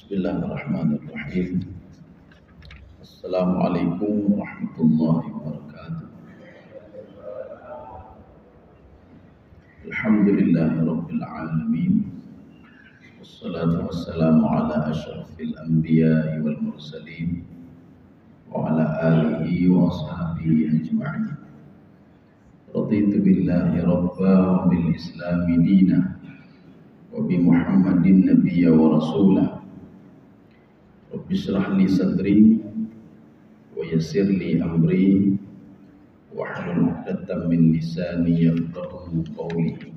Bismillahirrahmanirrahim. Assalamualaikum warahmatullahi wabarakatuh. Alhamdulillahi rabbil alamin. Wassalatu wassalamu ala asyrafil anbiya'i wal mursalin wa ala alihi wa sahbihi ajma'in. Raditu billahi rabba wa bil islami dina wa bi Muhammadin nabiyya wa rasulah. Rabbi shrah li sadri wa yassir li amri wahlul 'uqdatam min lisani yafqahu qawli.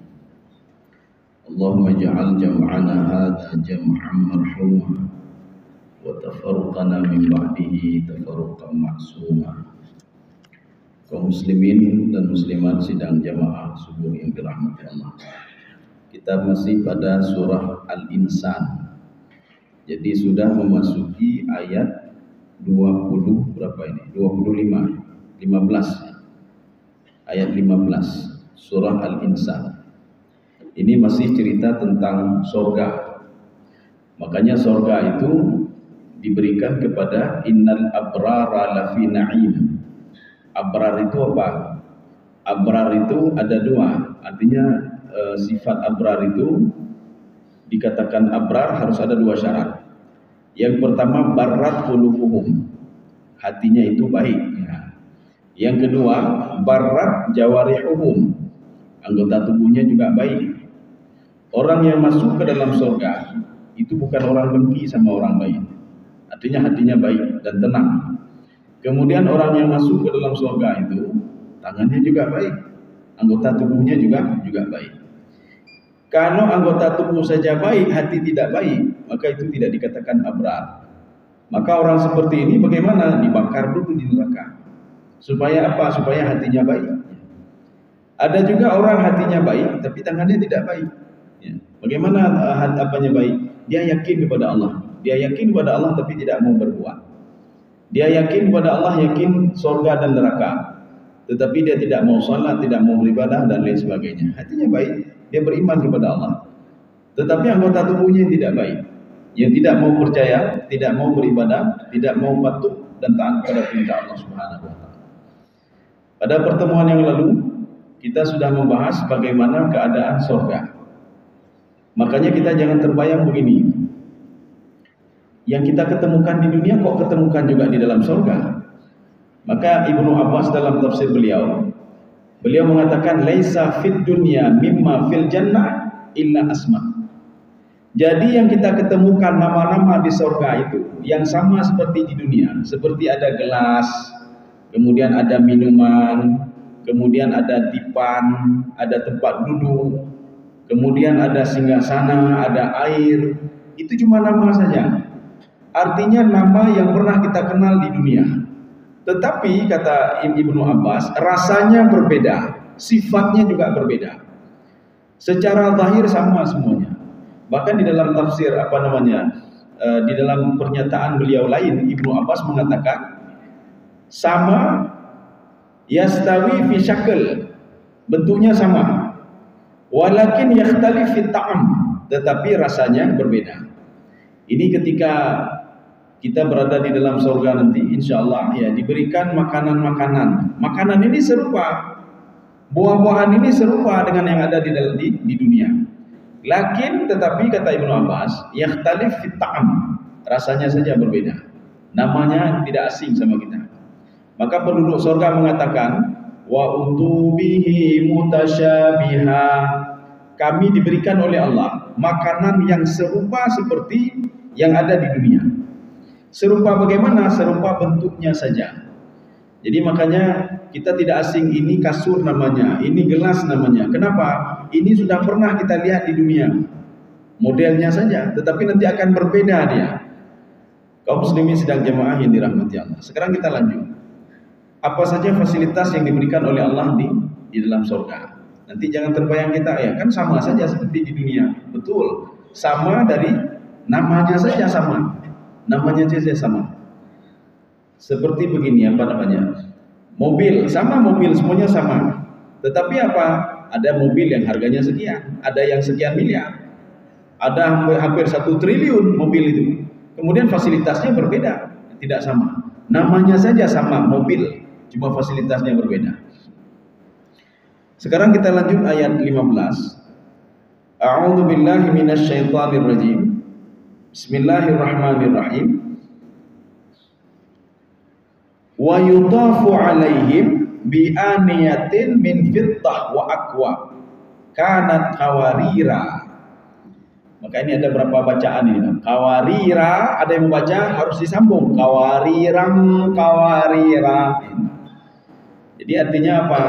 Allahumma ij'al jam'ana hadha jam'an marhuma wa tafarruqana min ba'dihi tafarruqan ma'suma. Kaum muslimin dan muslimat sidang jamaah subuh yang dirahmati Allah. Kita masih pada surah Al-Insan. Jadi sudah memasuki ayat 20 berapa ini? 25, 15. Ayat 15 surah Al-Insan. Ini masih cerita tentang surga. Makanya surga itu diberikan kepada innal abrara lafi na'im. Abrar itu apa? Abrar itu ada dua. Artinya sifat abrar itu dikatakan abrar harus ada dua syarat. Yang pertama barrat qulubuhum, hatinya itu baik. Yang kedua barrat jawarihuhum, anggota tubuhnya juga baik. Orang yang masuk ke dalam surga itu bukan orang dengki sama orang lain, artinya hatinya baik dan tenang. Kemudian orang yang masuk ke dalam surga itu tangannya juga baik, anggota tubuhnya juga baik. Kalau anggota tubuh saja baik, hati tidak baik, maka itu tidak dikatakan abrar. Maka orang seperti ini bagaimana? Dibakar dulu di neraka. Supaya apa? Supaya hatinya baik. Ada juga orang hatinya baik, tapi tangannya tidak baik. Bagaimana apanya baik? Dia yakin kepada Allah. Dia yakin kepada Allah tapi tidak mau berbuat. Dia yakin kepada Allah, yakin surga dan neraka. Tetapi dia tidak mau salat, tidak mau beribadah dan lain sebagainya. Hatinya baik, dia beriman kepada Allah. Tetapi anggota tubuhnya yang tidak baik, yang tidak mau percaya, tidak mau beribadah, tidak mau patuh dan taat kepada perintah Allah Subhanahu wa taala. Pada pertemuan yang lalu kita sudah membahas bagaimana keadaan surga. Makanya kita jangan terbayang begini. Yang kita ketemukan di dunia kok ketemukan juga di dalam surga. Maka Ibnu Abbas dalam tafsir beliau mengatakan laisa fid dunya mimma fil jannah illa asma. Jadi yang kita ketemukan nama-nama di surga itu yang sama seperti di dunia, seperti ada gelas, kemudian ada minuman, kemudian ada dipan, ada tempat duduk, kemudian ada singgasana, ada air. Itu cuma nama saja. Artinya nama yang pernah kita kenal di dunia. Tetapi kata Ibnu Abbas, rasanya berbeda, sifatnya juga berbeda. Secara zahir sama semuanya. Bahkan di dalam tafsir di dalam pernyataan beliau lain, Ibnu Abbas mengatakan sama yastawi fi syakl, bentuknya sama. Walakin yakhtalif fi ta'am, tetapi rasanya berbeda. Ini ketika kita berada di dalam surga nanti, insya Allah ya diberikan makanan-makanan. Makanan ini serupa, buah-buahan ini serupa dengan yang ada di dunia. Tetapi kata Ibnu Abbas, yakhtalif fit ta'am, rasanya saja berbeda. Namanya tidak asing sama kita. Maka penduduk surga mengatakan, wa utubihi mutasyabiha, kami diberikan oleh Allah makanan yang serupa seperti yang ada di dunia. Serupa bagaimana? Serupa bentuknya saja. Jadi makanya kita tidak asing, ini kasur namanya, ini gelas namanya. Kenapa? Ini sudah pernah kita lihat di dunia. Modelnya saja, tetapi nanti akan berbeda dia. Kaum muslimin sedang jemaah yang dirahmati Allah. Sekarang kita lanjut. Apa saja fasilitas yang diberikan oleh Allah di dalam surga? Nanti jangan terbayang kita, ya kan sama saja seperti di dunia. Betul, sama dari namanya saja sama. Namanya saja sama. Seperti begini mobil, sama mobil, semuanya sama. Tetapi apa? Ada mobil yang harganya sekian, ada yang sekian miliar, ada hampir 1 triliun mobil itu. Kemudian fasilitasnya berbeda, tidak sama. Namanya saja sama, mobil, cuma fasilitasnya berbeda. Sekarang kita lanjut ayat 15. A'udzu billahi minasyaitonir rajim. Bismillahirrahmanirrahim. Wa yutafu alaihim bi aniyatin min fiddah wa aqwa kanat qawarira. Maka ini ada berapa bacaan ini? Qawarira, ada yang membaca harus disambung. Qawarirang, qawarira. Jadi artinya apa?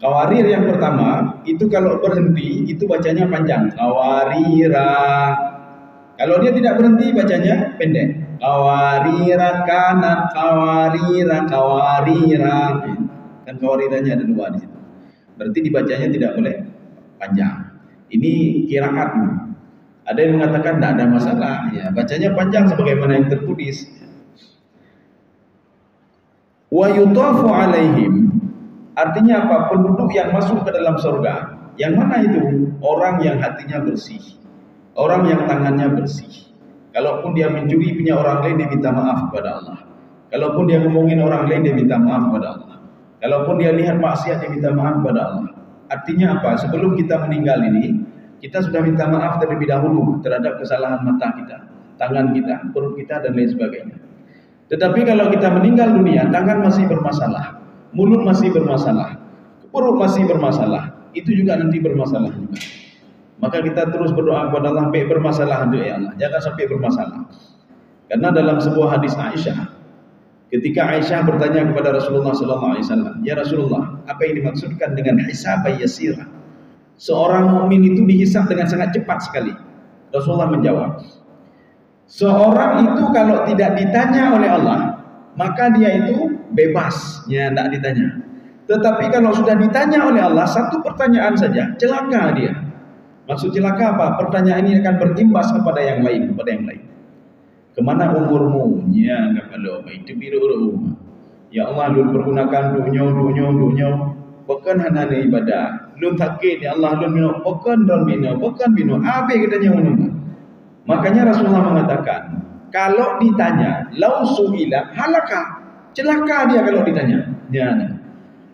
Qawarir yang pertama itu kalau berhenti itu bacanya panjang. Qawarira. Kalau dia tidak berhenti bacanya pendek. Qawarira kanat qawarira qawarira. Kan qawariranya ada dua di situ. Berarti dibacanya tidak boleh panjang. Ini qiraat. Ada yang mengatakan tidak ada masalah, ya bacanya panjang sebagaimana yang tertulis. Wa yutafu alaihim, artinya apa? Penduduk yang masuk ke dalam surga. Yang mana itu? Orang yang hatinya bersih, orang yang tangannya bersih. Kalaupun dia mencuri punya orang lain, dia minta maaf kepada Allah. Kalaupun dia ngomongin orang lain, dia minta maaf kepada Allah. Kalaupun dia lihat maksiat, dia minta maaf kepada Allah. Artinya apa? Sebelum kita meninggal ini, kita sudah minta maaf terlebih dahulu terhadap kesalahan mata kita, tangan kita, perut kita, dan lain sebagainya. Tetapi kalau kita meninggal dunia, tangan masih bermasalah, mulut masih bermasalah, perut masih bermasalah, itu juga nanti bermasalah juga. Maka kita terus berdoa kepada Allah, baik bermasalah untuk ya Allah, jangan sampai bermasalah. Karena dalam sebuah hadis Aisyah, ketika Aisyah bertanya kepada Rasulullah SAW, ya Rasulullah, apa yang dimaksudkan dengan hisab yasirah? Seorang mukmin itu dihisab dengan sangat cepat sekali. Rasulullah menjawab, seorang itu kalau tidak ditanya oleh Allah, maka dia itu bebas, ya tidak ditanya. Tetapi kalau sudah ditanya oleh Allah, satu pertanyaan saja, celaka dia. Maksud celaka apa? Pertanyaan ini akan berimbas kepada yang lain, Kemana umurmu? Ya, kalau itu biru. Ya Allah, lu pergunakan dunia. Bukan hanya ibadah. Lun sakit ya Allah, lun minum, bukan bino. Apa katanya menunggu. Makanya Rasulullah mengatakan, kalau ditanya, lau su'ila halaka, celaka dia kalau ditanya. Ya.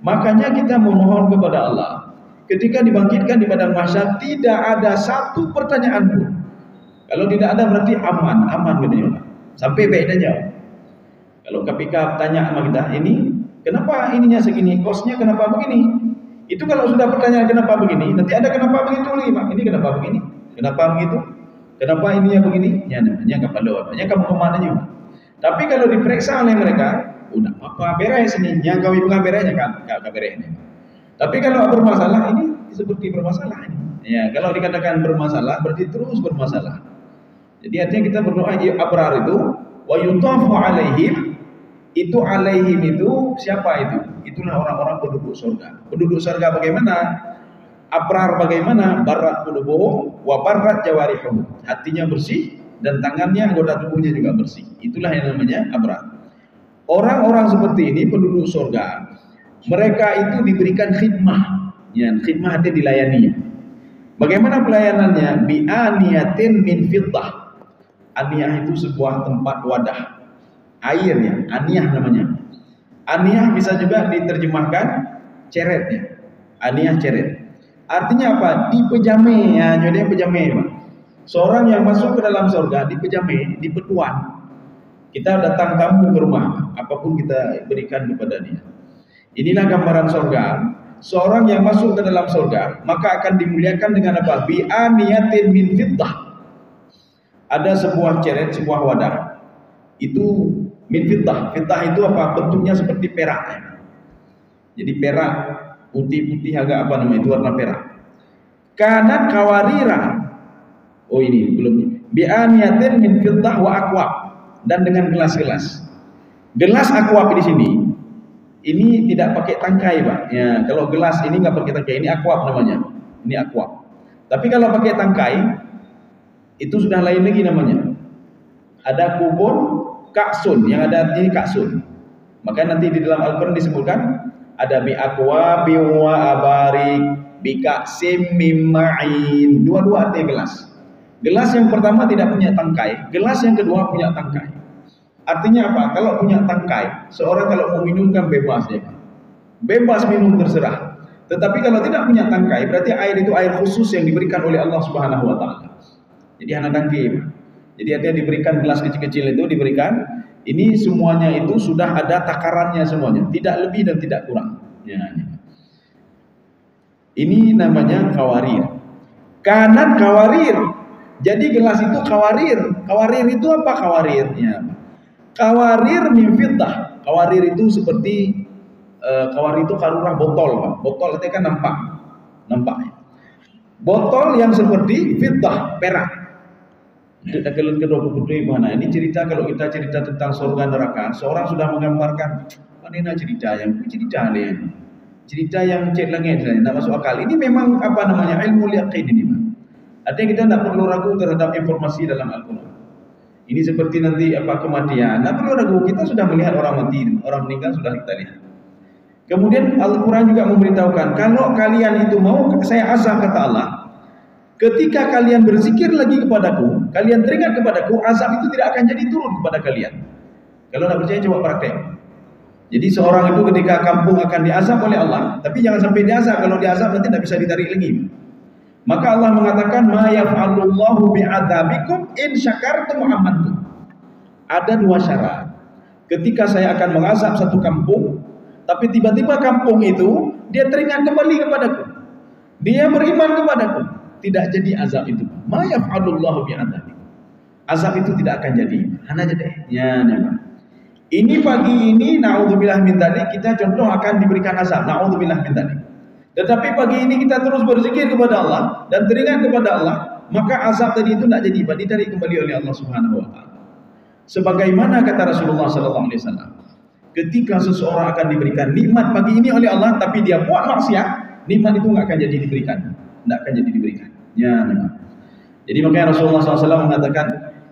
Makanya kita memohon kepada Allah, ketika dibangkitkan di padang mahsyar tidak ada satu pertanyaan pun. Kalau tidak ada berarti aman katanya. Sampai baik jawab. Kalau KPK tanya sama kita, ini kenapa ininya segini, kosnya kenapa begini? Itu kalau sudah pertanyaan kenapa begini, nanti ada kenapa begitu lagi, Pak. Ini kenapa begini? Kenapa begitu? Kenapa ininya begini? Ya namanya kepala, namanya kamu kemana juga. Tapi kalau diperiksa oleh mereka, udah apa beres ini? Yang kau itu beresnya kan beres ini. Tapi kalau bermasalah ini seperti bermasalah ini. Ya, kalau dikatakan bermasalah berarti terus bermasalah. Jadi artinya kita berdoa abrar itu wa yutafu alaihim. Itu alaihim itu siapa itu? Itulah orang-orang penduduk surga. Penduduk surga bagaimana? Abrar bagaimana? Barrat qulubuhum wa barrat jawarihum. Hatinya bersih dan tangannya, anggota tubuhnya juga bersih. Itulah yang namanya abrar. Orang-orang seperti ini penduduk surga, mereka itu diberikan khidmah. Ya, khidmah artinya dilayani. Bagaimana pelayanannya? Bi aniyatin min fiddah. Aniyah itu sebuah tempat wadah. Airnya, aniyah namanya. Aniyah bisa juga diterjemahkan ceretnya. Aniyah ceret. Artinya apa? Dipejame, ya, jadi pejame, Pak. Seorang yang masuk ke dalam surga dipejame, dipetuan. Kita datang tamu ke rumah, apapun kita berikan kepada dia. Inilah gambaran surga. Seorang yang masuk ke dalam surga, maka akan dimuliakan dengan apa? Bi aniyatin min fiddah. Ada sebuah ceret, sebuah wadah. Itu min fiddah. Fiddah itu apa? Bentuknya seperti perak. Jadi perak putih-putih agak apa namanya itu warna perak. Kanat kawarira. Oh ini belum. Bi'aniyatin min fiddah wa aqwab, dan dengan gelas-gelas. Gelas aqwab di sini ini tidak pakai tangkai, Pak. Ya, kalau gelas ini nggak pakai tangkai, ini aqwab namanya. Ini aqwab. Tapi kalau pakai tangkai itu sudah lain lagi namanya. Ada kubun kaksun, yang ada ini kaksun. Maka nanti di dalam Al-Quran disebutkan ada bi aqwa bi wa abarik bi ka'sim mim ma'in. Dua-dua artinya gelas. Gelas yang pertama tidak punya tangkai, gelas yang kedua punya tangkai. Artinya apa? Kalau punya tangkai, seorang kalau mau minum kan bebas ya. Bebas minum terserah. Tetapi kalau tidak punya tangkai, berarti air itu air khusus yang diberikan oleh Allah Subhanahu wa taala. Jadi hana tangkai. Jadi artinya diberikan gelas kecil-kecil itu diberikan, ini semuanya itu sudah ada takarannya semuanya, tidak lebih dan tidak kurang. Ya. Ini namanya kawarir. Kanan kawarir. Jadi gelas itu kawarir. Kawarir itu apa kawarir? Ya. Kawarir min fiddah. Kawarir itu seperti kawarir itu karurah botol, Pak. Botol itu kan nampak. Botol yang seperti fiddah, perak. Ini cerita kalau kita cerita tentang surga neraka, seorang sudah menggambarkan, mana cerita yang cerita yang cek langit, tidak masuk akal. Ini memang apa namanya ilmu yaqin ini, Pak. Artinya kita tidak perlu ragu terhadap informasi dalam Al-Quran. Ini seperti nanti apa kematian, tidak perlu ragu. Kita sudah melihat orang mati, orang meninggal sudah kita lihat. Kemudian Al-Quran juga memberitahukan, kalau kalian itu mau saya azab, kata Allah, ketika kalian berzikir lagi kepadaku, kalian teringat kepadaku, azab itu tidak akan jadi turun kepada kalian. Kalau tidak percaya coba praktek. Jadi seorang itu ketika kampung akan diazab oleh Allah, tapi jangan sampai diazab. Kalau diazab nanti tidak bisa ditarik lagi. Maka Allah mengatakan, ma yaf'alullahu bi'adzabikum in syakartum wa amantum. Ada dua syarat. Ketika saya akan mengazab satu kampung, tapi tiba-tiba kampung itu dia teringat kembali kepadaku, dia beriman kepadaku, tidak jadi azab itu. Ma yaf'alullahu bi'adzabikum. Azab itu tidak akan jadi. Hanya jadi. Ya, namanya. Ini pagi ini naudzubillah min dzalik, kita contoh akan diberikan azab. Naudzubillah min dzalik. Tetapi pagi ini kita terus berzikir kepada Allah dan teringat kepada Allah, maka azab tadi itu tidak jadi, ditarik kembali oleh Allah Subhanahu wa taala. Sebagaimana kata Rasulullah sallallahu alaihi wasallam, ketika seseorang akan diberikan nikmat pagi ini oleh Allah tapi dia buat maksiat, nikmat itu enggak akan jadi diberikan. Tidak akan jadi diberikan. Ya, memang. Jadi makanya Rasulullah SAW mengatakan,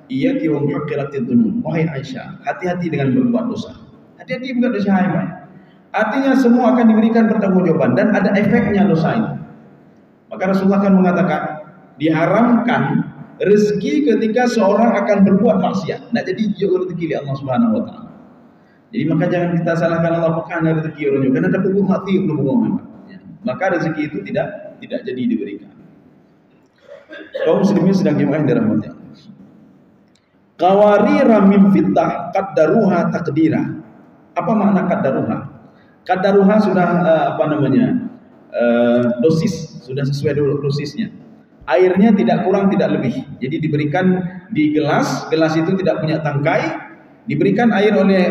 iyyaki wa muhaqqiratid dzunub. Wahai Aisyah, hati-hati dengan berbuat dosa. Hati-hati berbuat dosa, hai. Artinya semua akan diberikan pertanggungjawaban dan ada efeknya dosa itu. Maka Rasulullah akan mengatakan, diharamkan rezeki ketika seorang akan berbuat maksiat. Nah, jadi juga rezeki Allah Subhanahu wa taala. Jadi maka jangan kita salahkan Allah bukan rezeki orang, karena ada pokok mati belum memang. Maka rezeki itu tidak jadi diberikan. Kaum muslimin sedang jemaah yang dirahmati Allah. Qawarira min fitah qaddaruha taqdira. Apa makna qaddaruha? Qaddaruha sudah dosis, sudah sesuai dosisnya. Airnya tidak kurang tidak lebih. Jadi diberikan di gelas itu tidak punya tangkai, diberikan air oleh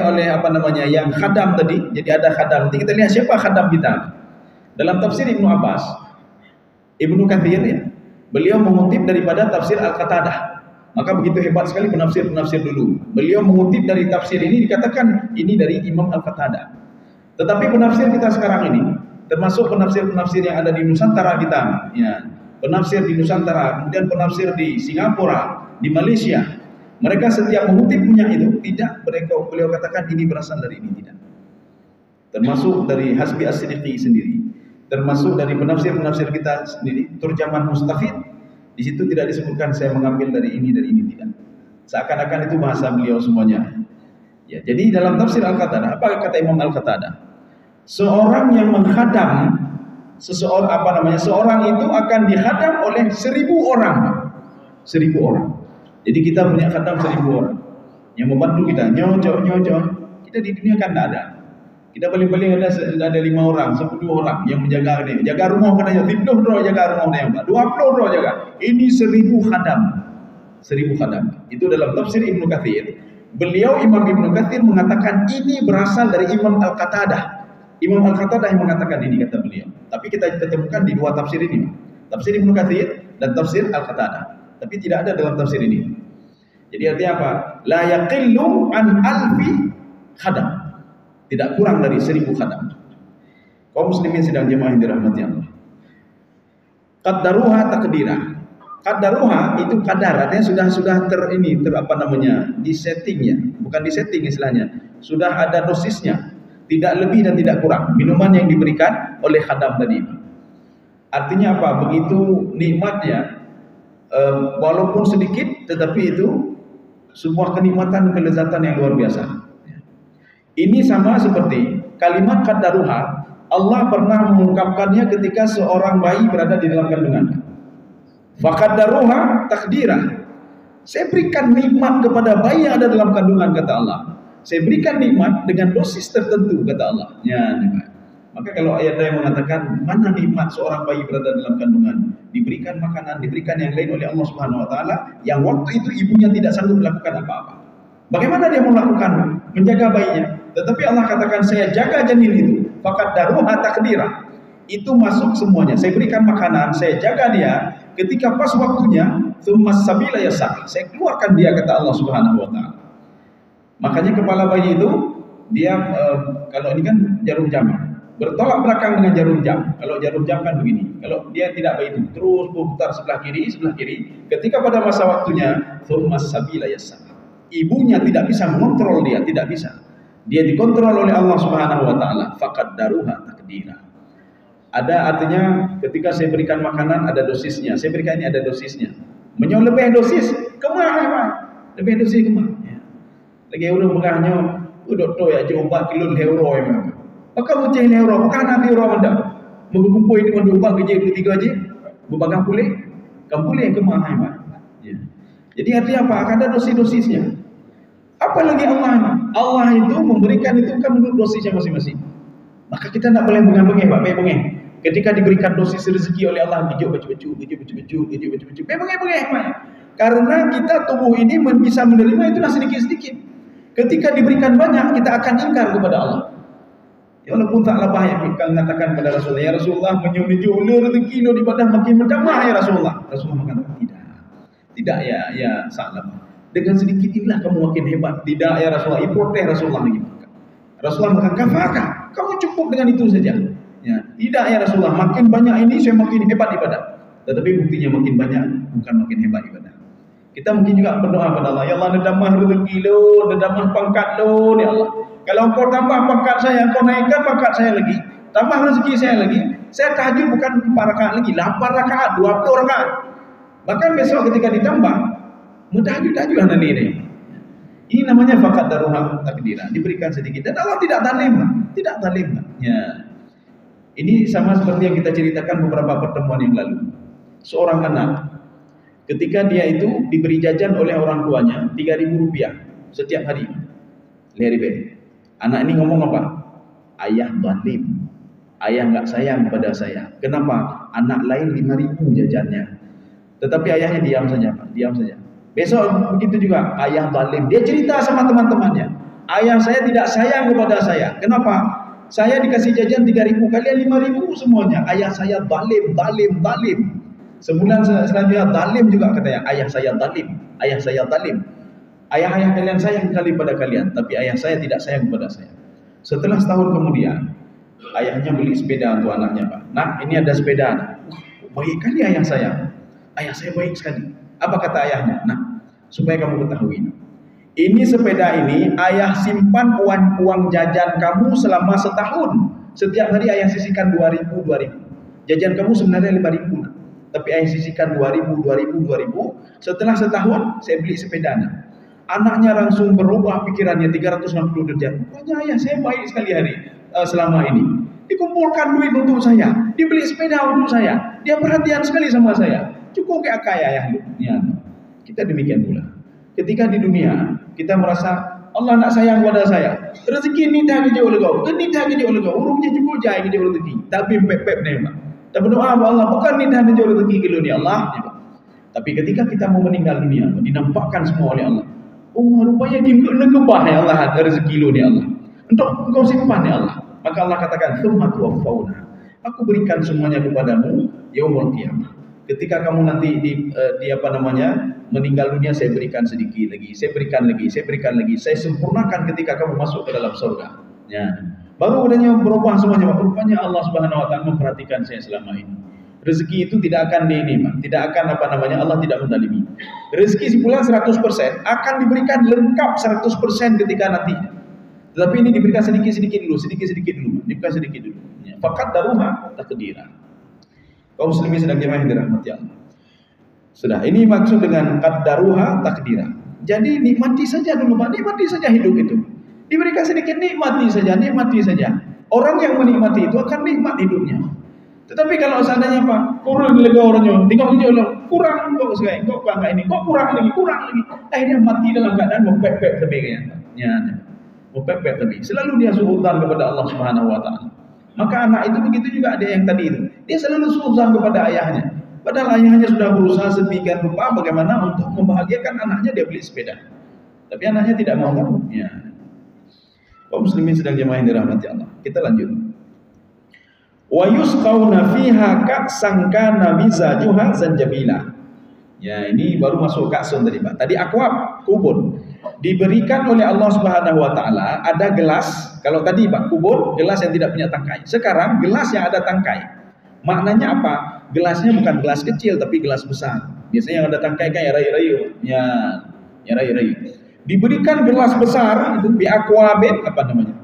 yang khadam tadi. Jadi ada khadam. Nanti kita lihat siapa khadam kita. Dalam tafsir Ibnu Abbas, Ibnu Katsir ya, beliau mengutip daripada tafsir Al-Qatadah. Maka begitu hebat sekali penafsir dulu. Beliau mengutip dari tafsir ini, dikatakan ini dari Imam Al-Qatadah. Tetapi penafsir kita sekarang ini, termasuk penafsir-penafsir yang ada di Nusantara kita, ya, penafsir di Nusantara, kemudian penafsir di Singapura, di Malaysia, mereka setiap mengutip punya itu, tidak beliau katakan ini berasal dari ini, tidak. Termasuk dari Hasbi As-Siddiqi sendiri, termasuk dari penafsir-penafsir kita sendiri, Turjaman Mustafid, di situ tidak disebutkan saya mengambil dari ini tidak. Seakan-akan itu bahasa beliau semuanya. Ya, jadi dalam tafsir Al-Qatadah, apa kata Imam Al-Qatadah? Seorang yang menghadam seorang itu akan dihadam oleh 1000 orang. 1000 orang. Jadi kita punya khadam 1000 orang yang membantu kita. Nyojo. Kita di dunia kan tidak ada. Kita paling-paling ada 5 orang, 10 orang yang menjaga ini. Jaga rumah kan aja, 10 orang jaga rumah yang 20 orang jaga. Ini 1000 khadam. 1000 khadam. Itu dalam tafsir Ibnu Katsir. Beliau Imam Ibnu Katsir mengatakan ini berasal dari Imam Al-Qatadah. Imam Al-Qatadah yang mengatakan ini, kata beliau. Tapi kita ketemukan di dua tafsir ini. Tafsir Ibnu Katsir dan tafsir Al-Qatadah. Tapi tidak ada dalam tafsir ini. Jadi artinya apa? La yaqillu an alfi khadam. Tidak kurang dari 1000 khadam. Kaum muslimin sedang jemaah yang dirahmati Allah. Qaddaruha taqdira. Qaddaruha itu kadar, artinya sudah di settingnya, bukan di setting istilahnya, sudah ada dosisnya, tidak lebih dan tidak kurang minuman yang diberikan oleh khadam tadi. Artinya apa? Begitu nikmatnya walaupun sedikit, tetapi itu sebuah kenikmatan, kelezatan yang luar biasa. Ini sama seperti kalimat qaddaruha. Allah pernah mengungkapkannya ketika seorang bayi berada di dalam kandungan. Faqaddaruha takdira. Saya berikan nikmat kepada bayi yang ada dalam kandungan, kata Allah. Saya berikan nikmat dengan dosis tertentu, kata Allah. Ya, nikmat. Maka kalau ayat yang mengatakan mana nikmat seorang bayi berada dalam kandungan, diberikan makanan, diberikan yang lain oleh Allah Subhanahu wa taala, yang waktu itu ibunya tidak sanggup melakukan apa-apa. Bagaimana dia melakukan menjaga bayinya? Tetapi Allah katakan, saya jaga janin itu, faqaddaruha takdira. Itu masuk semuanya. Saya berikan makanan, saya jaga dia. Ketika pas waktunya, tsummas sabila yasar. Saya keluarkan dia, kata Allah Subhanahu wa taala. Makanya kepala bayi itu dia kalau ini kan jarum jam, bertolak belakang dengan jarum jam. Kalau jarum jam kan begini. Kalau dia tidak begitu, terus berputar sebelah kiri. Ketika pada masa waktunya, tsummas sabila yasar. Ibunya tidak bisa mengontrol dia, tidak bisa. Dia dikontrol oleh Allah Subhanahu wa taala. Faqaddaruha takdira. Ada artinya ketika saya berikan makanan ada dosisnya. Saya berikan ini ada dosisnya. Menyo lebih dosis, kemah. Lebih dosis kemah. Ya. Lagi urang megahnya, udok to ya coba kilo euro ya. Maka muncul euro, bukan nanti euro anda. Mengumpul itu mencoba kerja 2-3 aja. Berbagang pulih, kampulih kemah ya. Jadi artinya apa? Akan ada dosis-dosisnya. Apalagi Allah itu memberikan itu kan menurut dosisnya masing-masing. Maka kita tidak boleh bengah-bengah, Pak, bengah. Ketika diberikan dosis rezeki oleh Allah, baju, bengah. Karena kita tubuh ini bisa menerima itulah sedikit-sedikit. Ketika diberikan banyak, kita akan ingkar kepada Allah. Ya walaupun tak lebah yang kita mengatakan kepada Rasulullah, ya Rasulullah, menyuruh rezeki lo ibadah makin bertambah ya Rasulullah. Rasulullah mengatakan tidak ya salah. Dengan sedikit inilah kamu makin hebat. Tidak ya Rasulullah, protes Rasulullah lagi. Rasulullah mengatakan, kafaka, kamu cukup dengan itu saja. Ya, tidak ya Rasulullah, makin banyak ini saya makin hebat ibadah. Tetapi buktinya makin banyak bukan makin hebat ibadah. Kita mungkin juga berdoa kepada Allah, ya Allah, nedamah rezeki lo, nedamah pangkat lo, ya Allah. Kalau engkau tambah pangkat saya, engkau naikkan pangkat saya lagi, tambah rezeki saya lagi, saya tahajud bukan 4 rakaat lagi, 8 rakaat, 20 rakaat. Bahkan besok ketika ditambah, tahajud nanti ini. Ini namanya faqaddaruha takdira, diberikan sedikit. Dan Allah tidak zalim. Ya. Ini sama seperti yang kita ceritakan beberapa pertemuan yang lalu. Seorang anak, ketika dia itu diberi jajan oleh orang tuanya 3.000 rupiah setiap hari. Lihat, anak ini ngomong apa? Ayah zalim. Ayah enggak sayang pada saya. Kenapa? Anak lain 5.000 jajannya. Tetapi ayahnya diam saja, Pak. Diam saja. Besok begitu juga, ayah zalim. Dia cerita sama teman-temannya. Ayah saya tidak sayang kepada saya. Kenapa? Saya dikasih jajan 3.000, kalian 5.000 semuanya. Ayah saya zalim. Sebulan selanjutnya zalim juga katanya. Ayah saya zalim. Ayah kalian sayang sekali pada kalian, tapi ayah saya tidak sayang kepada saya. Setelah setahun kemudian, ayahnya beli sepeda untuk anaknya, Pak. Nah, ini ada sepeda. Baik kali ayah saya. Ayah saya baik sekali. Apa kata ayahnya? Nah, supaya kamu ketahui. Ini sepeda ini ayah simpan uang jajan kamu selama setahun. Setiap hari ayah sisihkan 2.000. Jajan kamu sebenarnya 5.000. Tapi ayah sisihkan 2.000. Setelah setahun saya beli sepeda. Anaknya langsung berubah pikirannya 360 derajat. Pokoknya ayah saya baik sekali selama ini. Dikumpulkan duit untuk saya, dibeli sepeda untuk saya. Dia perhatian sekali sama saya. Cukup kayak ayah ya. Kita demikian pula. Ketika di dunia kita merasa Allah nak sayang kepada saya, rezeki ni dah kerja oleh kau, urungnya cukup jaya kerja rezeki. Tapi pep ni Pak. Kita berdoa kepada Allah, bukan ni dah kerja rezeki ke dunia Allah. Tapi ketika kita mau meninggal dunia, dinampakkan semua oleh Allah. Oh, rupanya di negebah ya Allah ada rezeki lu ni Allah. Untuk engkau simpan ya Allah. Maka Allah katakan, "Tsumma tuwaffawna." Aku berikan semuanya kepadamu yaumul qiyamah. Ketika kamu nanti meninggal dunia, saya berikan sedikit lagi, saya berikan lagi, saya sempurnakan ketika kamu masuk ke dalam surga. Ya. Baru adanya berubah semuanya. Rupanya Allah Subhanahu wa taala memperhatikan saya selama ini. Rezeki itu tidak akan tidak akan Allah tidak menzalimi. Rezeki pula 100% akan diberikan lengkap 100% ketika nanti. Tetapi ini diberikan sedikit-sedikit dulu. Diberikan sedikit dulu. Faqaddaruha takdira. Kaum muslimin sedang jemaah yang dirahmati Allah. Sudah, ini maksud dengan qaddaruha takdira. Jadi nikmati saja dulu, Pak. Nikmati saja hidup itu. Diberikan sedikit, nikmati saja, nikmati saja. Orang yang menikmati itu akan nikmat hidupnya. Tetapi kalau seandainya Pak, kurang lega orangnya, tengok dia loh, kurang kok sekali, kok bangga ini, kok kurang lagi, akhirnya mati dalam keadaan mempepek tebingnya. Ya, mempepek tebing. Selalu dia suudzon kepada Allah Subhanahu Wa Taala. Maka anak itu begitu juga ada yang tadi itu, dia selalu suudzon kepada ayahnya. Padahal ayahnya sudah berusaha sedemikian rupa bagaimana untuk membahagiakan anaknya, dia beli sepeda. Tapi anaknya tidak mau tahu. Ya. Kaum muslimin sedang jemaah yang dirahmati Allah. Kita lanjut. Wa yusqauna fiha ka'san kana mizajuha zanjabila. Ya, ini baru masuk ka'sun tadi, Pak. Tadi akwab, kubur. Diberikan oleh Allah Subhanahu wa taala ada gelas. Kalau tadi, Pak, kubur, gelas yang tidak punya tangkai. Sekarang gelas yang ada tangkai. Maknanya apa? Gelasnya bukan gelas kecil tapi gelas besar. Biasanya yang ada tangkai kan ya rayu-rayu. Ya rayu-rayu. Diberikan gelas besar itu bi akwabin apa namanya?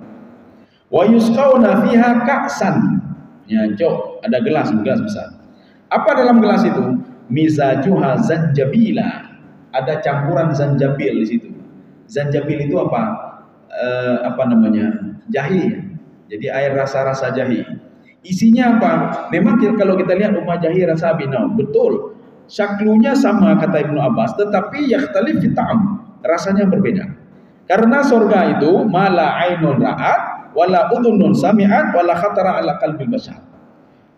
Wa yusqauna fiha ka'san. Ya, cok, ada gelas besar. Apa dalam gelas itu? Mizajuha zanjabila. Ada campuran zanjabil di situ. Zanjabil itu apa? Apa namanya? Jahe. Jadi air rasa-rasa jahe. Isinya apa? Memang kalau kita lihat rumah jahe rasa binau, betul. Syaklunya sama kata Ibnu Abbas, tetapi yakhtalif fi ta'am. Rasanya berbeda. Karena surga itu mala ainun ra'at wala udhunun sami'at wala khatara ala qalbil bashar.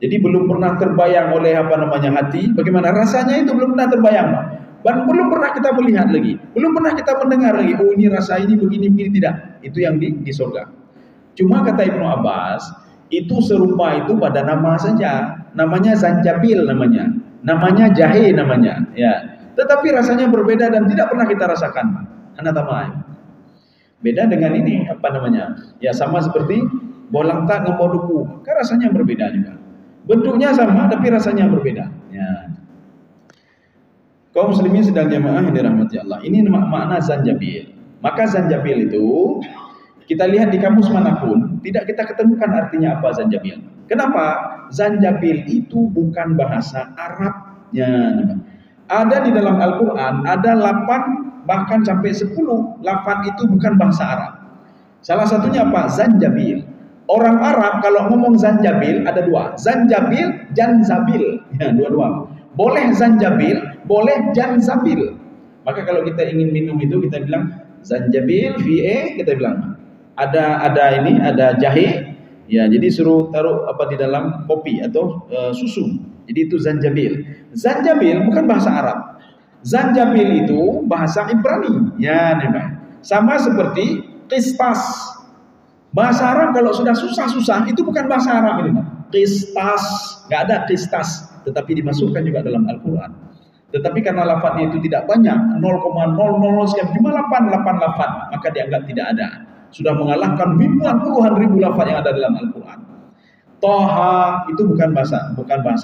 Jadi belum pernah terbayang oleh hati, bagaimana rasanya itu belum pernah terbayang, Pak. Dan belum pernah kita melihat lagi, belum pernah kita mendengar lagi. Oh, ini rasa ini begini tidak. Itu yang di surga. Cuma kata Ibnu Abbas, itu serupa itu pada nama saja. Namanya zanjabil namanya. Namanya jahe namanya, ya. Tetapi rasanya berbeda dan tidak pernah kita rasakan. Anatamai. Beda dengan ini apa namanya? Ya sama seperti bolang tak ngembau duku, kan rasanya berbeda juga. Bentuknya sama tapi rasanya berbeda. Ya. Kaum muslimin sedang jemaah yang dirahmati Allah. Ini makna zanjabil. Maka zanjabil itu kita lihat di kamus manapun tidak kita ketemukan artinya apa zanjabil. Kenapa? Zanjabil itu bukan bahasa Arabnya. Ada di dalam Al-Quran ada 8 bahkan sampai 10 lafaz itu bukan bahasa Arab. Salah satunya apa? Zanjabil. Orang Arab kalau ngomong zanjabil ada dua, zanjabil, janzabil. Ya, dua-dua. Boleh zanjabil, boleh janzabil. Maka kalau kita ingin minum itu kita bilang zanjabil VA, kita bilang ada jahe. Ya, jadi suruh taruh apa di dalam kopi atau susu. Jadi itu zanjabil. Zanjabil bukan bahasa Arab. Zanjabil itu bahasa Ibrani. Ya, nih, Pak. Sama seperti qistas. Bahasa Arab kalau sudah susah-susah itu bukan bahasa Arab ini, Pak. Qistas, enggak ada qistas, tetapi dimasukkan juga dalam Al-Qur'an. Tetapi karena lafadznya itu tidak banyak, 0,00 sekian, cuma 88 lafaz, maka dianggap tidak ada. Sudah mengalahkan ribuan puluhan ribu lafaz yang ada dalam Al-Qur'an. Toha itu bukan bahasa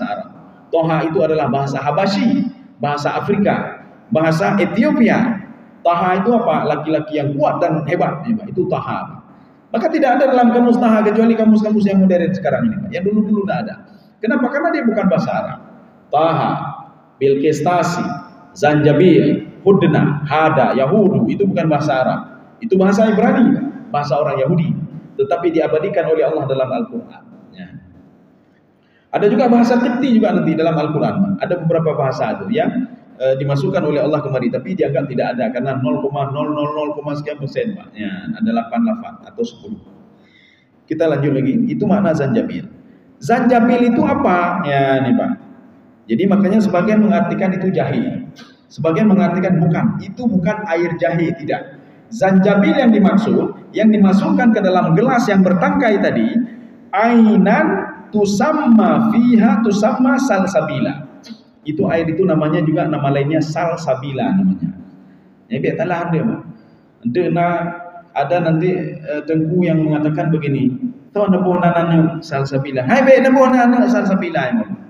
Arab. Toha itu adalah bahasa Habasyi, bahasa Afrika, bahasa Ethiopia. Taha itu apa? Laki-laki yang kuat dan hebat. Itu Taha. Maka tidak ada dalam kamus Taha kecuali kamus-kamus yang modern sekarang ini, Pak. Yang dulu-dulu tidak ada. Kenapa? Karena dia bukan bahasa Arab. Taha, Bilqistasi, Zanjabil, Hudna, Hada, Yahudu itu bukan bahasa Arab. Itu bahasa Ibrani, bahasa orang Yahudi. Tetapi diabadikan oleh Allah dalam Al-Quran. Ya. Ada juga bahasa Qibti juga nanti dalam Al-Quran. Ada beberapa bahasa itu yang dimasukkan oleh Allah kemari, tapi dianggap tidak ada karena 0,000 sekian persen, Pak. Ya, ada 8 lafaz atau 10. Kita lanjut lagi. Itu makna zanjabil. Zanjabil itu apa? Ya, nih, Pak. Jadi makanya sebagian mengartikan itu jahe. Sebagian mengartikan bukan. Itu bukan air jahe, tidak. Zanjabil yang dimaksud, yang dimasukkan ke dalam gelas yang bertangkai tadi, ainan tusamma fiha tusamma salsabila. Itu air itu namanya juga nama lainnya salsabila namanya. Ya biar talah dia, Pak. Ada nanti tengku yang mengatakan begini, "Tahu nabo nananu salsabila." Hai be nabo nananu salsabila emang.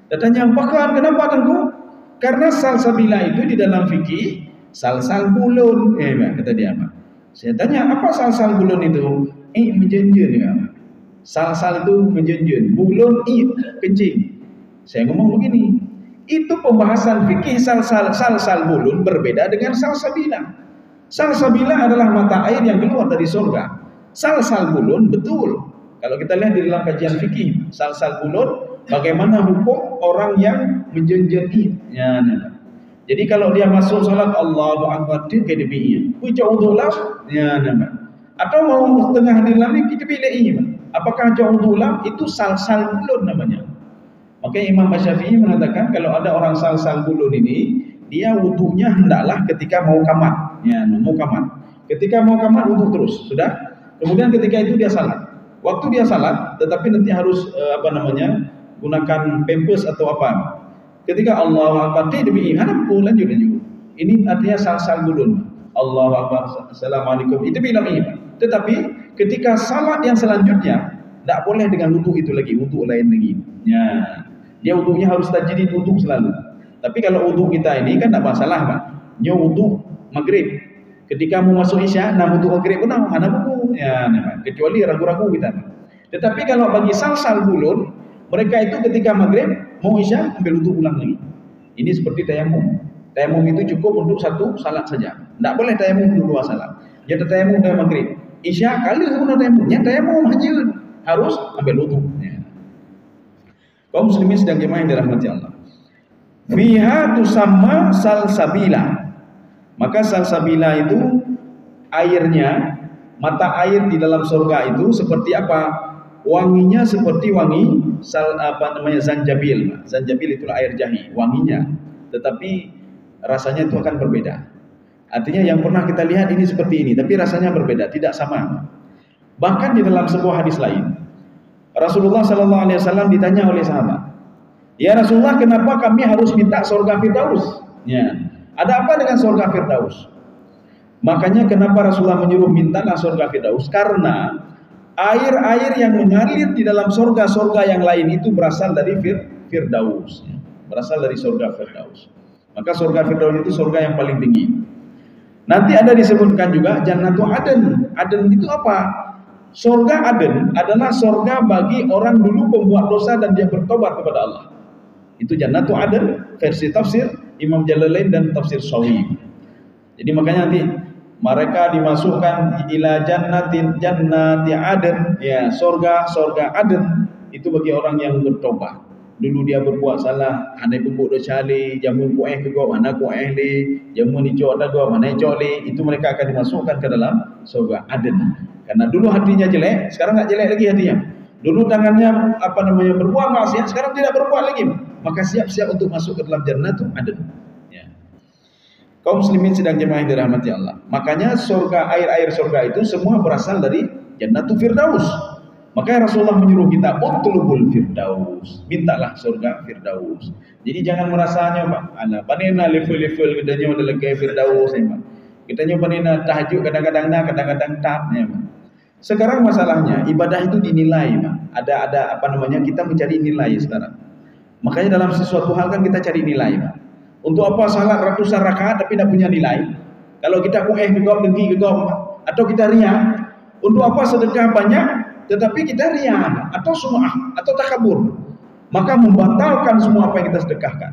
Katanya, "Bahkan kenapa tengku?" Karena salsabila itu di dalam fikih salsal bulun. Kata dia, Pak. Saya tanya, "Apa salsal bulun itu?" Menjenjun ya. Salsal itu menjenjun, bulun kencing. Saya ngomong begini, Itu pembahasan fikih salsalbulun berbeda dengan salsabila. Salsabila adalah mata air yang keluar dari surga. Salsalbulun betul. Kalau kita lihat di dalam kajian fikih, salsalbulun bagaimana hukum orang yang menjenjeti. Ya, jadi kalau dia masuk salat Allahu Akbar dia ke debinya. Ucaudulah ya nama. Atau mau tengah di dalam kita pilih ini. Apakah jaudulah itu salsalbulun namanya? Maka Imam Syafi'i mengatakan kalau ada orang salsalbulun ini, dia wudunya hendaklah ketika mau kamat. Ya, mau kamat. Ketika mau kamat wudu terus, sudah. Kemudian ketika itu dia salat. Waktu dia salat, tetapi nanti harus gunakan pampers atau apa. Ketika Allahu Akbar demi hadap lanjut. Ini artinya salsalbulun. Allahu Akbar, Assalamualaikum. Itu bilang ini. Tetapi ketika salat yang selanjutnya tidak boleh dengan wudu itu lagi, wudu lain lagi. Ya. Dia wudunya harus tajdid wudu selalu. Tapi kalau wudu kita ini kan tidak masalah, Pak. Nyo wudu maghrib. Ketika mau masuk isya, nak wudu maghrib pun ana wudu. Ya, kecuali ragu-ragu kita. Tetapi kalau bagi salsalbulun, mereka itu ketika maghrib mau isya ambil wudu ulang lagi. Ini seperti tayamum. Tayamum itu cukup untuk satu salat saja. Tidak boleh tayamum untuk dua salat. Jadi tayamum dari maghrib. Isya kali guna tayamumnya, tayamum aja harus ambil wudu. Ya. Kaum muslimin sedang jemaah yang dirahmati Allah. Fiha tusamma salsabila. Maka salsabila itu airnya, mata air di dalam surga itu seperti apa? Wanginya seperti wangi zanjabil. Zanjabil itulah air jahe, wanginya. Tetapi rasanya itu akan berbeda. Artinya yang pernah kita lihat ini seperti ini, tapi rasanya berbeda, tidak sama. Bahkan di dalam sebuah hadis lain, Rasulullah sallallahu alaihi wasallam ditanya oleh sahabat, "Ya Rasulullah, kenapa kami harus minta surga Firdaus?" Ya. Ada apa dengan surga Firdaus? Makanya kenapa Rasulullah menyuruh mintalah surga Firdaus? Karena air-air yang mengalir di dalam surga-surga yang lain itu berasal dari Firdaus, ya. Berasal dari surga Firdaus. Maka surga Firdaus itu surga yang paling tinggi. Nanti ada disebutkan juga Jannatu Aden. Aden itu apa? Surga Aden adalah surga bagi orang dulu pembuat dosa dan dia bertobat kepada Allah. Itu Jannatu Aden versi tafsir Imam Jalalain dan tafsir Shawi. Jadi makanya nanti mereka dimasukkan ila jannati Aden, ya, surga Aden itu bagi orang yang bertobat. Dulu dia berbuat salah, handai bubuk dosa le, jamu kueh ke go, mana kueh le, jamu ni cok ada go, mana cok le, itu mereka akan dimasukkan ke dalam surga Aden. Karena dulu hatinya jelek, sekarang enggak jelek lagi hatinya. Dulu tangannya berbuat maksiat, sekarang tidak berbuat lagi. Maka siap-siap untuk masuk ke dalam Jannatul Aden. Ya. Kaum muslimin sedang jemaah yang dirahmati Allah. Makanya surga, air-air surga itu semua berasal dari Jannatul Firdaus. Maka Rasulullah menyuruh kita utlubul Firdaus, mintalah surga Firdaus. Jadi jangan merasanya Pak, panena level-level kita nyoba dalam Firdaus ya Pak. Kita nyoba panena tahajud kadang-kadang tak ya Pak. Sekarang masalahnya ibadah itu dinilai Pak. Ada kita mencari nilai sekarang. Makanya dalam sesuatu hal kan kita cari nilai Pak. Untuk apa salat ratusan rakaat tapi tidak punya nilai? Kalau kita gegop dengki gegop atau kita riya, untuk apa sedekah banyak tetapi kita riya atau sum'ah atau takabur, maka membatalkan semua apa yang kita sedekahkan.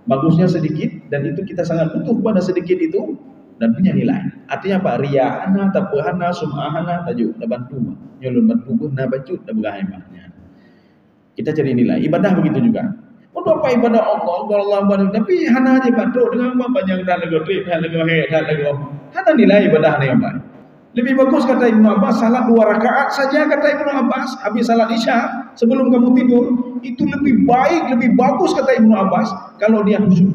Bagusnya sedikit dan itu kita sangat butuh pada sedikit itu dan punya nilai. Artinya apa? Riya hana, tapahana, sum'ah hana, tajuk dah bantu, nyolon bantu na bacut dah berahimahnya. Kita cari nilai. Ibadah begitu juga. Untuk apa ibadah Allah, tapi hana aja bantu dengan apa banyak dah nego trip, dah nego head, dah nego. Hana nilai ibadah ni apa? Lebih bagus kata Ibnu Abbas salat 2 rakaat saja kata Ibnu Abbas habis salat Isya sebelum kamu tidur itu lebih baik, lebih bagus kata Ibnu Abbas kalau dia khusyuk.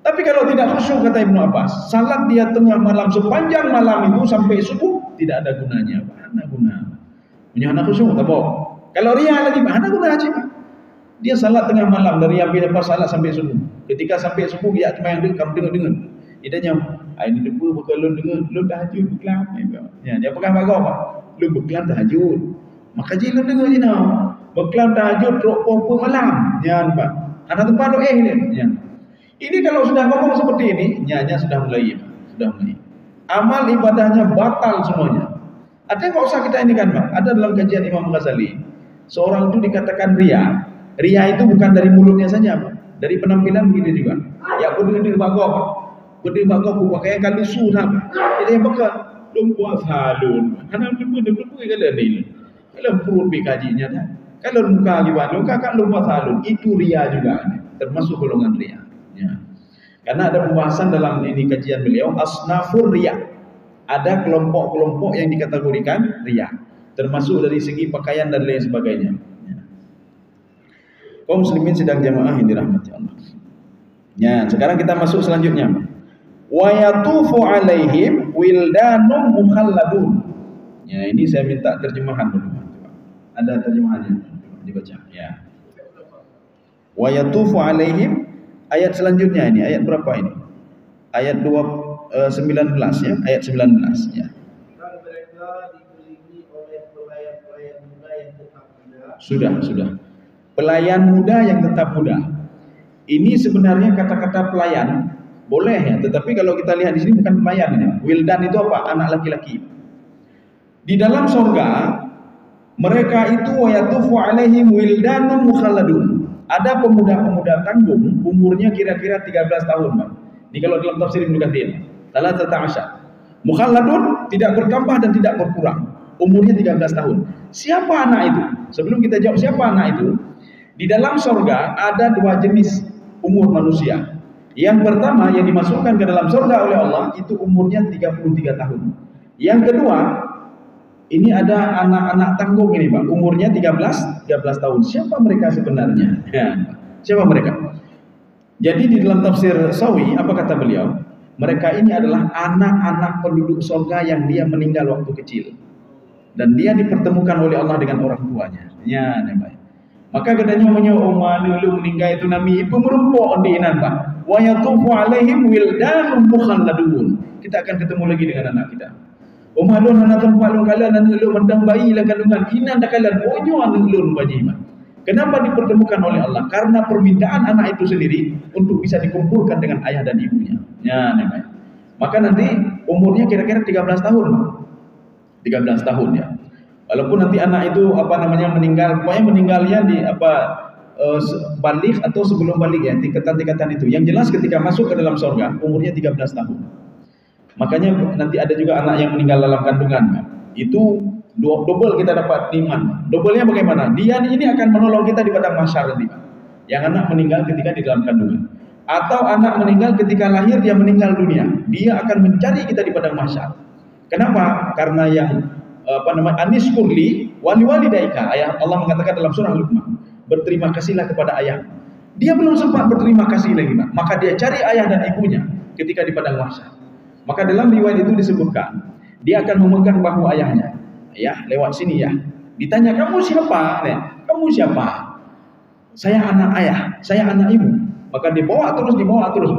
Tapi kalau tidak khusyuk kata Ibnu Abbas, salat dia tengah malam sepanjang malam itu sampai subuh tidak ada gunanya. Mana guna? Punya anak khusyuk tak boh. Kalau riya lagi mana guna haji? Dia salat tengah malam dari habis lepas salat sampai subuh. Ketika sampai subuh dia cuma yang kamu dengar. Idanya ini debu bekalun dengan lu tahajud beklam ya dia pegang bagai apa lu beklam tahajud maka je lu dengar je nah beklam tahajud rok popo malam ya nampak ada tempat doa ni ya ini kalau sudah ngomong seperti ini nyanya sudah mulai amal ibadahnya batal semuanya. Artinya enggak usah kita ini kan Pak, ada dalam kajian Imam Ghazali seorang itu dikatakan riya itu bukan dari mulutnya saja Pak, Dari penampilan begitu juga. Ya berdiri bagok, berdiri bagok pakai kali sunat. Jadi yang bakal lumpuh salun. Anak lumpuh kalau ni. Kalau perut bikajinya dah. Kalau muka gimana? Kakak lumpuh salun. Itu ria juga. Termasuk golongan ria. Ya. Karena ada pembahasan dalam ini kajian beliau asnafur ria. Ada kelompok-kelompok yang dikategorikan ria. Termasuk dari segi pakaian dan lain sebagainya. Kaum muslimin sedang jamaah yang dirahmati Allah. Ya, sekarang kita masuk selanjutnya. Wa yatufu alaihim wildanum mukhalladun. Ya, ini saya minta terjemahan dulu. Ada terjemahannya. Dibaca, ya. Wa yatufu alaihim, ayat selanjutnya ini, ayat berapa ini? Ayat 19 ya, ayat 19 ya. Dan mereka dikelilingi oleh pelayan-pelayan muda yang tetap muda. Sudah. Pelayan muda yang tetap muda. Ini sebenarnya kata-kata pelayan boleh ya, tetapi kalau kita lihat di sini bukan pelayan ya. Wildan itu apa? Anak laki-laki. Di dalam surga mereka itu wayatufu alaihim wildanun mukhalladun. Ada pemuda-pemuda tanggung umurnya kira-kira 13 tahun, Pak. Ini kalau dalam tafsir Ibnu Katsir, salah ta'asya. Mukhalladun tidak bertambah dan tidak berkurang. Umurnya 13 tahun. Siapa anak itu? Sebelum kita jawab siapa anak itu, di dalam surga ada dua jenis umur manusia. Yang pertama yang dimasukkan ke dalam surga oleh Allah itu umurnya 33 tahun. Yang kedua, ini ada anak-anak tanggung ini, Pak, umurnya 13 tahun. Siapa mereka sebenarnya? Ya, siapa mereka? Jadi di dalam tafsir Sawi, apa kata beliau? Mereka ini adalah anak-anak penduduk surga yang dia meninggal waktu kecil. Dan dia dipertemukan oleh Allah dengan orang tuanya. Ya, namanya. Maka katanya Umar dulu meninggal itu nami pemerempok di inan, Pak. Wa yatufu alaihim wildanun mukhalladun. Kita akan ketemu lagi dengan anak kita. Umar dulu anak tempat lu kalian anak lu mendang bayi lah kandungan inan dah kalian bonyo anak lu bayi. Kenapa dipertemukan oleh Allah? Karena permintaan anak itu sendiri untuk bisa dikumpulkan dengan ayah dan ibunya. Ya, namanya. Maka nanti umurnya kira-kira 13 tahun. 13 tahun ya. Walaupun nanti anak itu meninggal, pokoknya meninggalnya di balik atau sebelum balik ya, tingkatan-tingkatan itu. Yang jelas ketika masuk ke dalam surga umurnya 13 tahun. Makanya nanti ada juga anak yang meninggal dalam kandungan. Itu double kita dapat iman. Doublenya bagaimana? Dia ini akan menolong kita di padang mahsyar nanti. Yang anak meninggal ketika di dalam kandungan. Atau anak meninggal ketika lahir dia meninggal dunia. Dia akan mencari kita di padang mahsyar. Kenapa? Karena yang Anis kurli wali walidaika, ayat Allah mengatakan dalam surah Luqman, berterima kasihlah kepada ayah. Dia belum sempat berterima kasih lagi, Pak. Maka dia cari ayah dan ibunya ketika di padang mahsyar. Maka dalam riwayat itu disebutkan, dia akan memegang bahu ayahnya. Ya, lewat sini ya. Ditanya, kamu siapa? Kamu siapa? Saya anak ayah, saya anak ibu. Maka dibawa terus.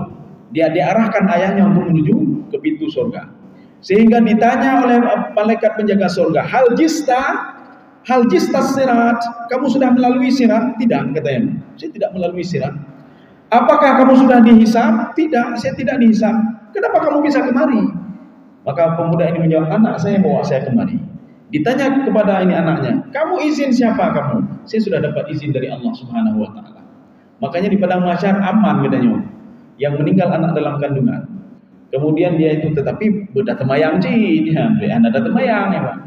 Dia diarahkan ayahnya untuk menuju ke pintu surga. Sehingga ditanya oleh malaikat penjaga surga, hal jista sirat, kamu sudah melalui sirat? Tidak, katanya. Saya tidak melalui sirat. Apakah kamu sudah dihisab? Tidak, saya tidak dihisab. Kenapa kamu bisa kemari? Maka pemuda ini menjawab, anak saya bawa saya kemari. Ditanya kepada ini anaknya, kamu izin siapa kamu? Saya sudah dapat izin dari Allah Subhanahu wa taala. Makanya di padang mahsyar aman katanya. Yang meninggal anak dalam kandungan. Kemudian dia itu tetapi beda temayang cik dia anda ada temayang ya Pak.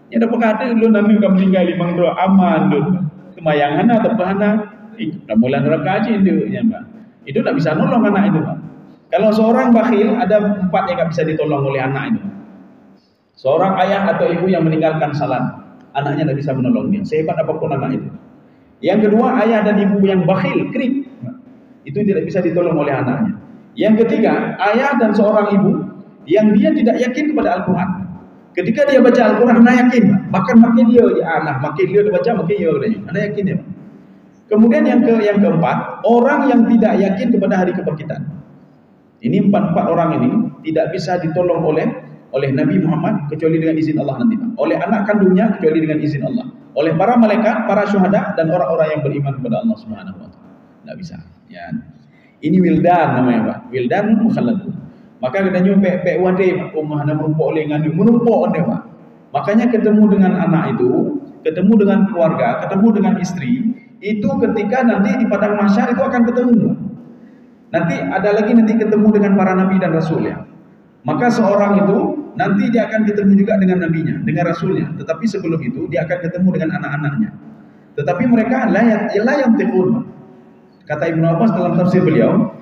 Ya dapat kata lu nami kamu tinggal limang doa aman dulu. Temayang anak tepana dah mulai neraka cik itu ya Pak. Itu tak bisa nolong anak itu Pak. Kalau seorang bakhil ada 4 yang tak bisa ditolong oleh anak itu. Seorang ayah atau ibu yang meninggalkan salat, anaknya tak bisa menolong dia. Sehebat apapun anak itu. Yang kedua, ayah dan ibu yang bakhil, krik, itu tidak bisa ditolong oleh anaknya. Yang ketiga, ayah dan seorang ibu yang dia tidak yakin kepada Al-Quran. Ketika dia baca Al-Quran, anak yakin. Bahkan makin dia baca, makin dia anak yakin ya. Kemudian yang keempat, orang yang tidak yakin kepada hari kebangkitan. Ini 4 orang ini tidak bisa ditolong oleh Nabi Muhammad kecuali dengan izin Allah nanti. Oleh anak kandungnya kecuali dengan izin Allah. Oleh para malaikat, para syuhada dan orang-orang yang beriman kepada Allah Subhanahu wa taala. Tidak bisa. Ya. Ini wildan namanya Pak. Wildan mukhalladun. Maka katanya pek wade rumah nak menumpuk lengan dia menumpuk dia Pak. Makanya ketemu dengan anak itu, ketemu dengan keluarga, ketemu dengan istri, itu ketika nanti di padang mahsyar itu akan ketemu. Nanti ada lagi nanti ketemu dengan para nabi dan rasul ya. Maka seorang itu nanti dia akan ketemu juga dengan nabinya, dengan rasulnya. Tetapi sebelum itu dia akan ketemu dengan anak-anaknya. Tetapi mereka la yantiqun. Kata Ibnu Abbas dalam tafsir beliau,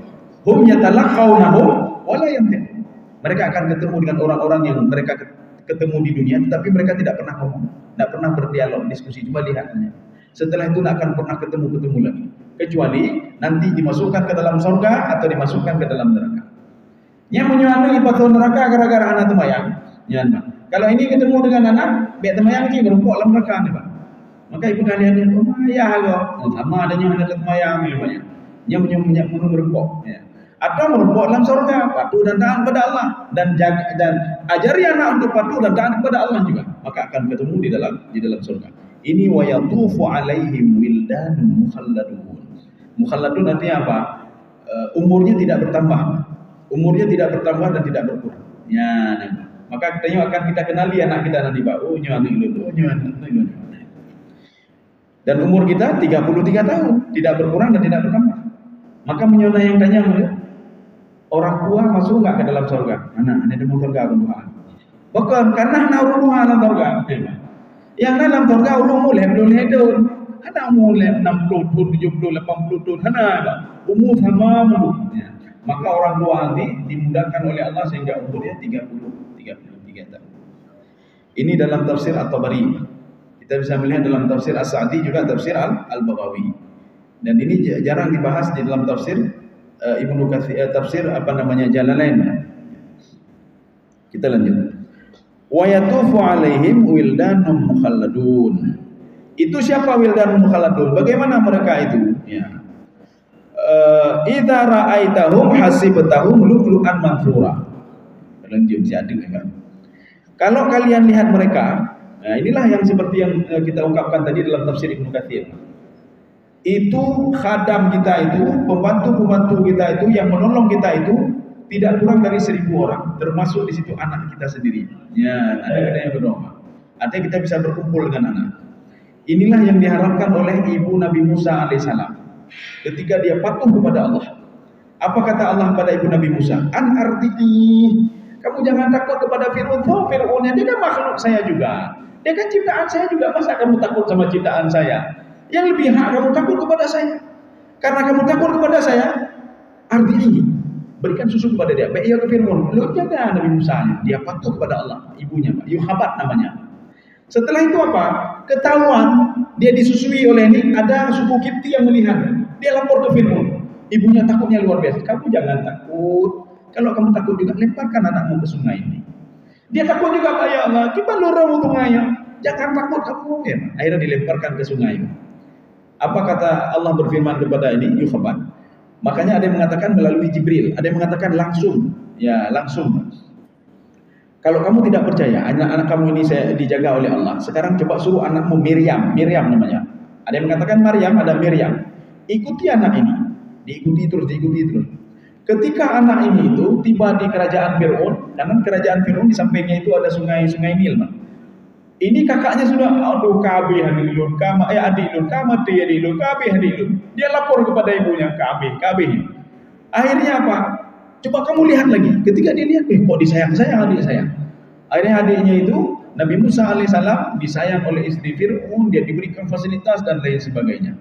hum yatalaqawnahu wa la yantiqun. Mereka akan ketemu dengan orang-orang yang mereka ketemu di dunia, tetapi mereka tidak pernah ngomong, tidak pernah berdialog, diskusi, cuma lihatnya. Setelah itu tidak akan pernah ketemu lagi, kecuali nanti dimasukkan ke dalam surga atau dimasukkan ke dalam neraka. Yang menyuanui patut neraka gara-gara anak temayang. Kalau ini ketemu dengan anak, biar temayang ini berempuk dalam neraka nih Pak. Maka ibu kalian yang ya kok, sama adanya anak temayang namanya. Yang berempuk. Ya. Atau merempuk dalam surga, patuh dan taat kepada Allah dan ajari anak untuk patuh dan taat kepada Allah juga, maka akan ketemu di dalam surga. Ini wa yatufu alaihim wildanun mukhalladun. Mukhalladun artinya apa? Umurnya tidak bertambah. Umurnya tidak bertambah dan tidak berkurang. Ya, nah. Maka kita kenali anak kita nanti Pak. Oh, dan umur kita 33 tahun, tidak berkurang dan tidak bertambah. Maka menyona yang tanya, orang tua masuk enggak ke dalam surga? Anak ada mau surga Tuhan. Bukan karena anak rumah dalam surga. Yang dalam surga ulung mulai belum hidup. Anak mulai 60 tahun, 70, 80 tahun. Anak umur sama mulu. Ya. Maka orang tua nanti dimudahkan oleh Allah sehingga umurnya 33 tahun. Ini dalam tafsir At-Tabari. Kita bisa melihat dalam tafsir As-Sa'di juga tafsir Al-Baghawi. Dan ini jarang dibahas di dalam tafsir Ibnu Katsir, tafsir Jalalain. Kita lanjut. Wa yatufu alaihim wildanun mukhalladun. Itu siapa wildanun mukhalladun? Bagaimana mereka itu? Ya. Idza ra'aitahum hasibtahum lu'lu'an manthura. Lanjut jadi kan. Kalau kalian lihat mereka, nah inilah yang seperti yang kita ungkapkan tadi dalam tafsir Ibnu Katsir. Itu khadam kita itu, pembantu-pembantu kita itu, yang menolong kita itu tidak kurang dari 1.000 orang, termasuk di situ anak kita sendiri. Ya, ada kita yang berdoa. Artinya kita bisa berkumpul dengan anak. Inilah yang diharapkan oleh ibu Nabi Musa alaihissalam ketika dia patuh kepada Allah. Apa kata Allah pada ibu Nabi Musa? An arti'i, kamu jangan takut kepada Fir'aun. Oh, Fir'aun dia kan makhluk saya juga. Dia kan ciptaan saya juga. Masa kamu takut sama ciptaan saya? Yang lebih hak kamu takut kepada saya. Karena kamu takut kepada saya, arti'i, berikan susu kepada dia. Baik ia ke Fir'aun. Lu jaga Nabi Musa. Dia patuh kepada Allah. Ibunya, Yuhabat namanya. Setelah itu apa? Ketahuan dia disusui oleh ini, ada suku Kipti yang melihat. Dia lapor ke Fir'aun. Ibunya takutnya luar biasa. Kamu jangan takut. Kalau kamu takut juga, lemparkan anakmu ke sungai ini. Dia takut juga, ya Allah, kita lorong sungai. Jangan takut kamu. Ya, akhirnya dilemparkan ke sungai. Apa kata Allah berfirman kepada ini? Yuhabat. Makanya ada yang mengatakan melalui Jibril, ada yang mengatakan langsung. Ya, langsung. Kalau kamu tidak percaya, anak-anak kamu ini saya dijaga oleh Allah. Sekarang coba suruh anakmu Miriam namanya. Ada yang mengatakan Maryam, ada Miriam. Ikuti anak ini. Diikuti terus. Ketika anak ini itu tiba di kerajaan Fir'aun, karena kerajaan Fir'aun di sampingnya itu ada sungai Nil. Ini kakaknya sudah, aduh kabeh hadilun, adilun, kamati adilun, kabeh hadilun. Dia lapor kepada ibunya, kabeh. Akhirnya apa? Coba kamu lihat lagi. Ketika dia lihat, kok disayang-sayang adik saya. Akhirnya adiknya itu, Nabi Musa alaihissalam disayang oleh istri Fir'aun, dia diberikan fasilitas dan lain sebagainya.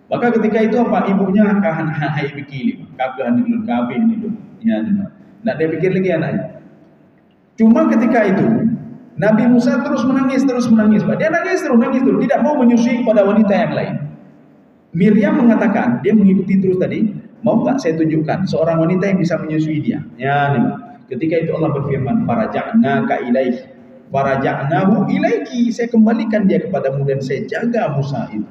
Maka ketika itu apa? Ibunya hai pikir, kabeh hadilun. Ya, nah dia pikir lagi anaknya. Cuma ketika itu Nabi Musa terus menangis. Pak. Dia nangis terus, tidak mau menyusui kepada wanita yang lain. Miriam mengatakan, dia mengikuti terus tadi, mau tak saya tunjukkan seorang wanita yang bisa menyusui dia. Ya, nih. Ketika itu Allah berfirman, faraja'nahu ilaiki, saya kembalikan dia kepadamu dan saya jaga Musa itu.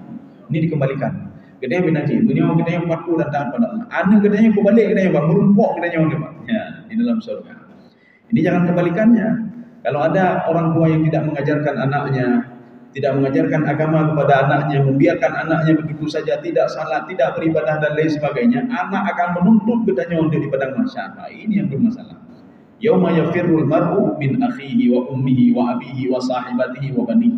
Ini dikembalikan. Kedai binatang, dunia kita yang patuh dan taat pada Allah. Anak kedai yang kembali, kedai yang merumpok, kedai yang ya, di dalam surga. Ini jangan kebalikannya. Kalau ada orang tua yang tidak mengajarkan anaknya, tidak mengajarkan agama kepada anaknya, membiarkan anaknya begitu saja, tidak salat, tidak beribadah dan lain sebagainya, anak akan menuntut gedanya di padang mahsyar. Ini yang bermasalah. Yauma yafirrul mar'u min akhihi wa ummihi wa abihi wa sahibatihi wa banihi.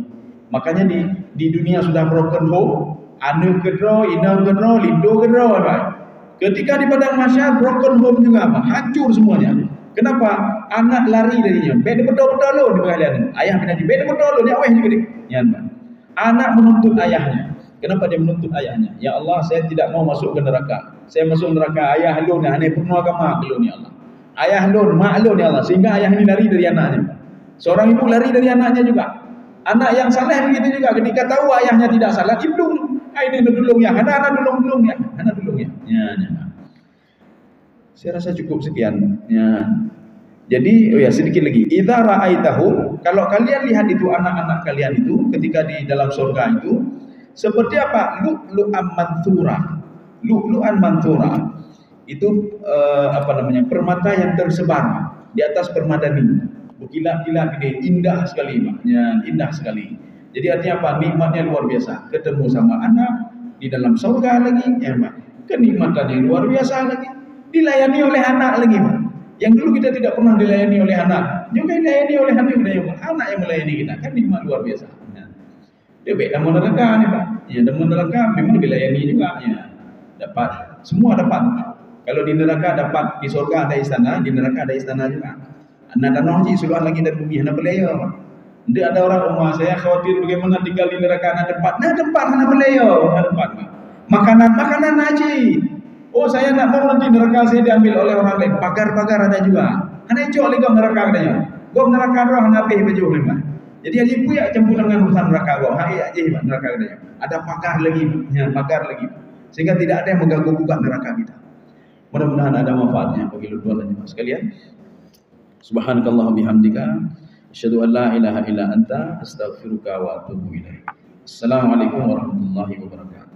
Makanya di dunia sudah broken home, anu gedro, ina gedro, lindo gedro, Ketika di padang mahsyar broken home juga apa? Hancur semuanya. Kenapa? Anak lari darinya. Beda betul-betul lo di kalian. Ayah binaji beda betul lo dia aweh juga dik. Ya, anak menuntut ayahnya. Kenapa dia menuntut ayahnya? Ya Allah, saya tidak mau masuk ke neraka. Saya masuk neraka ayah lo ni ane penuh agama lo ni Allah. Ayah lo, mak lo ni Allah. Sehingga ayah ini lari dari anaknya. Seorang ibu lari dari anaknya juga. Anak yang salah begitu juga. Ketika tahu ayahnya tidak salah, ibu ini dulung ya. Anak dulung ya. Anak dulung ya. Ya. Saya rasa cukup sekian. Ya. Jadi, sedikit lagi. Idza ra'aitahu, kalau kalian lihat itu anak-anak kalian itu ketika di dalam surga itu seperti apa? Lu'lu'an manthura. Lu'lu'an manthura. Itu permata yang tersebar di atas permadani. Berkilat-kilat ini indah sekali, maknya indah sekali. Jadi artinya apa? Nikmatnya luar biasa. Ketemu sama anak di dalam surga lagi, ya Mak. Kenikmatan yang luar biasa lagi. Dilayani oleh anak lagi, Mak. Yang dulu kita tidak pernah dilayani oleh anak, juga dilayani oleh anak yang melayani kita. Kan nikmat luar biasa. Ya. Dia beda dalam neraka nih, Pak. Ya, dalam neraka memang dilayani juga, ya. Dapat, semua dapat. Kalau di neraka dapat, di surga ada istana, di neraka ada istana juga. Anak tanah haji seluar lagi dan bumi, anak beliau. Nanti ada orang rumah saya khawatir bagaimana tinggal di neraka, anak tempat anak beliau, anak tempat. Makanan haji. Oh, saya nak mau nanti neraka saya diambil oleh orang lain. Pagar-pagar ada juga. Anak cok lagi neraka katanya. Gua neraka roh anak pe baju lima. Jadi haji puya campur dengan urusan neraka gua. Hai aja neraka katanya. Ada pagar lagi, ya, pagar lagi. Sehingga tidak ada yang mengganggu buka neraka kita. Mudah-mudahan ada manfaatnya bagi luar dan jemaah sekalian. Subhanakallah bihamdika asyhadu an la ilaha illa anta astaghfiruka wa atubu ilaik. Assalamualaikum warahmatullahi wabarakatuh.